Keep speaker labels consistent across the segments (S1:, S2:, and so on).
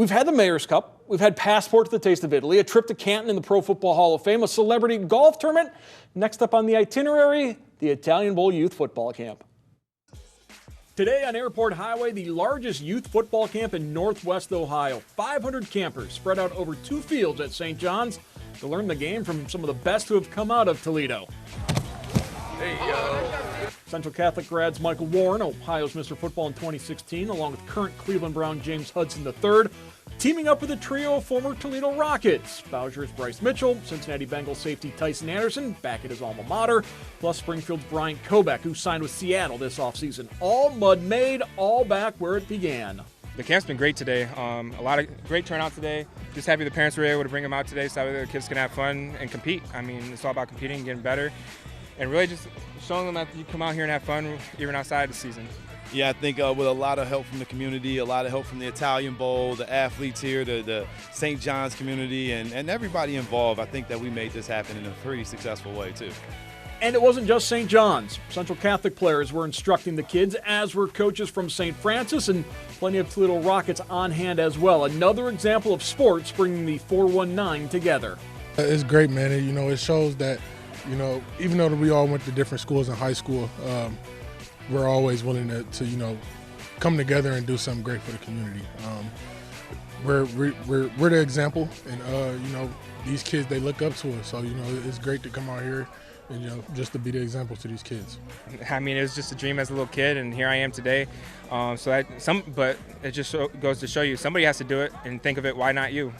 S1: We've had the Mayor's Cup, we've had Passport to the Taste of Italy, a trip to Canton in the Pro Football Hall of Fame, a celebrity golf tournament. Next up on the itinerary, the Italian Bowl Youth Football Camp. Today on Airport Highway, the largest youth football camp in Northwest Ohio. 500 campers spread out over 2 fields at St. John's to learn the game from some of the best who have come out of Toledo. There you go. Central Catholic grads Michael Warren, Ohio's Mr. Football in 2016, along with current Cleveland Brown James Hudson III, teaming up with a trio of former Toledo Rockets. Bowsher's Bryce Mitchell, Cincinnati Bengals safety Tyson Anderson, back at his alma mater, plus Springfield's Brian Kobeck, who signed with Seattle this offseason. All mud-made, all back where it began.
S2: The camp's been great today. A lot of great turnout today. Just happy the parents were able to bring them out today so that the kids can have fun and compete. I mean, it's all about competing and getting better, and really just showing them that you come out here and have fun even outside the season.
S3: Yeah, I think with a lot of help from the community, a lot of help from the Italian Bowl, the athletes here, the St. John's community, and everybody involved, I think that we made this happen in a pretty successful way, too.
S1: And it wasn't just St. John's. Central Catholic players were instructing the kids, as were coaches from St. Francis, and plenty of Toledo Rockets on hand as well. Another example of sports bringing the 419 together.
S4: It's great, man. And, it shows that, even though we all went to different schools in high school, we're always willing to come together and do something great for the community. We're the example, and these kids, they look up to us. So it's great to come out here and just to be the example to these kids.
S2: I mean, it was just a dream as a little kid, and here I am today. But it just goes to show you somebody has to do it, and think of it, why not you?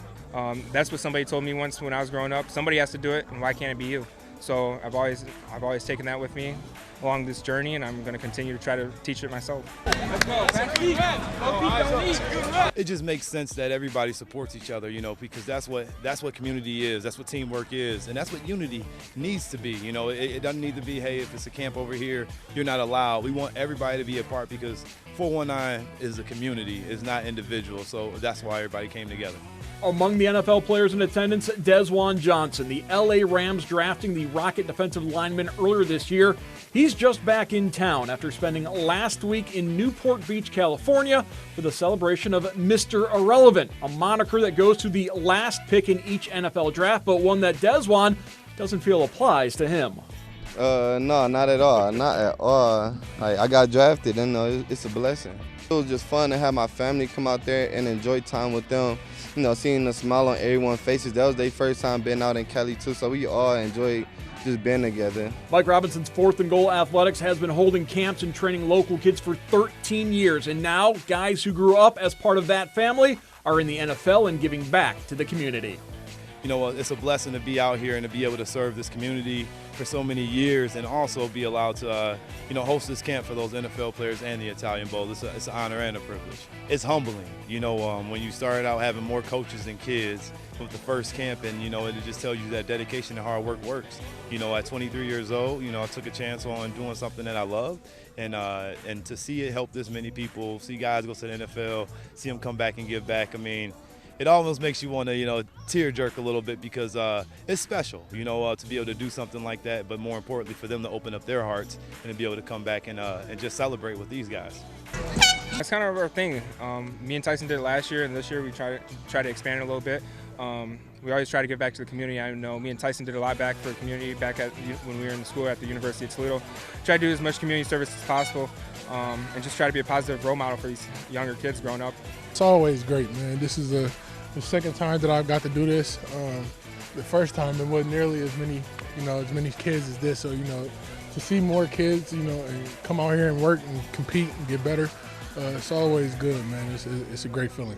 S2: That's what somebody told me once when I was growing up. Somebody has to do it, and why can't it be you? So I've always taken that with me along this journey, and I'm going to continue to try to teach it myself.
S3: It just makes sense that everybody supports each other, because that's what community is, that's what teamwork is, and that's what unity needs to be. It doesn't need to be, hey, if it's a camp over here, you're not allowed. We want everybody to be a part because 419 is a community, it's not individual, so that's why everybody came together.
S1: Among the NFL players in attendance, Desjuan Johnson, the LA Rams drafting the Rocket defensive lineman earlier this year. He's just back in town after spending last week in Newport Beach, California for the celebration of Mr. Irrelevant, a moniker that goes to the last pick in each NFL draft, but one that Desjuan doesn't feel applies to him.
S5: No, not at all. Not at all. I got drafted, and it's a blessing. It was just fun to have my family come out there and enjoy time with them. Seeing the smile on everyone's faces. That was their first time being out in Cali, too, so we all enjoyed just being together.
S1: Mike Robinson's 4th and Goal Athletics has been holding camps and training local kids for 13 years, and now guys who grew up as part of that family are in the NFL and giving back to the community.
S3: It's a blessing to be out here and to be able to serve this community for so many years, and also be allowed to, host this camp for those NFL players and the Italian Bowl. It's an honor and a privilege. It's humbling, when you started out having more coaches than kids with the first camp, and it just tells you that dedication and hard work works. At 23 years old, I took a chance on doing something that I love, and to see it help this many people, see guys go to the NFL, see them come back and give back. I mean, it almost makes you want to, tear jerk a little bit, because it's special, to be able to do something like that, but more importantly for them to open up their hearts and to be able to come back and just celebrate with these guys.
S2: That's kind of our thing. Me and Tyson did it last year, and this year we try to expand it a little bit. We always try to give back to the community. I know me and Tyson did a lot back for the community when we were in school at the University of Toledo. Try to do as much community service as possible, and just try to be a positive role model for these younger kids growing up.
S4: It's always great, man. This is the second time that I've got to do this. The first time it wasn't nearly as many kids as this. So to see more kids, and come out here and work and compete and get better, it's always good, man. It's a great feeling.